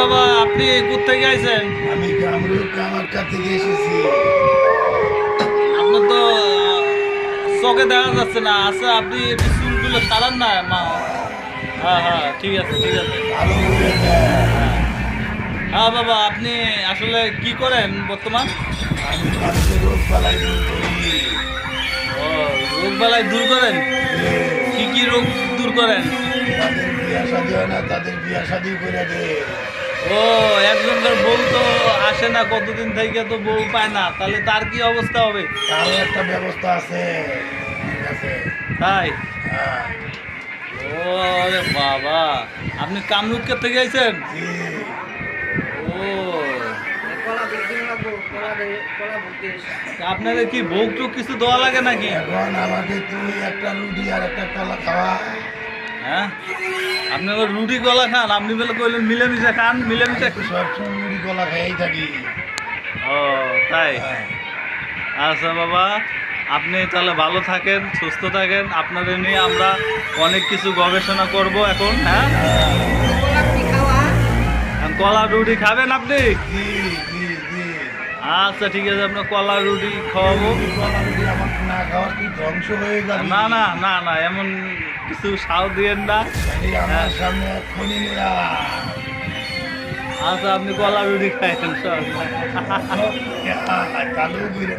বাবা, আপনি কোত্থেকে আইছেন? আমি কামরূপ কামাখ্যা থেকে এসেছি। আপনার তো চোখে দেখা যাচ্ছে না। আচ্ছা, আপনি একটু চুলগুলো সারান না মা। হ্যাঁ হ্যাঁ, ঠিক আছে ঠিক আছে। ভালো করে দেন। হ্যাঁ হ্যাঁ বাবা, আপনি আসলে কি করেন বর্তমান? আমি মানুষের রোগ বালাই দূর করি। ও, রোগ বালাই দূর করেন? যে কি কি রোগ দূর করেন? যাদের বিয়া শাদী হয় না তাদের বিয়া শাদী করে দে। ও, একজনকার বউ তো আসে না, কতদিন থেকে তো বউ পায় না, তাহলে তার কি অবস্থা হবে? তারও একটা ব্যবস্থা আছে। ঠিক আছে। তাই? হ্যাঁ। ও, আরে বাবা, আপনি কামরূপকে থেকে আইছেন? জি। ও, আপনাদের কি ভোগ টোগ কিছু দেওয়া লাগে নাকি? এখন আমাকে তুই একটা রুটি আর একটা কলা খাওয়া। হ্যাঁ, আপনি আবার রুটি কলা খান? আপনি বলে কইলেন মিলেমিশে খান, মিলেমিশে আমি তো সবসময় মুড়ি কলা খেয়েই থাকি। ও, তাই? হ্যাঁ। আচ্ছা বাবা, আপনি তাহলে ভালো থাকেন, সুস্থ থাকেন। আপনাদের নিয়ে আমরা অনেক কিছু গবেষণা করব এখন। হ্যাঁ, এখন কলা রুটি খাবেন আপনি? জি জি জি। আচ্ছা ঠিক আছে, আপনার কলা রুটি খাওয়াবো। এই কলা রুটি আমার না খাওয়ার তুই ধ্বংস হয়ে যাবি। না না না না, এমন কিছু সাও দিয়েন না। খালি আমার সামনে এক্ষুনি নিরা। আচ্ছা, আপনি কলা রুটি খাইছেন সব। চালু করে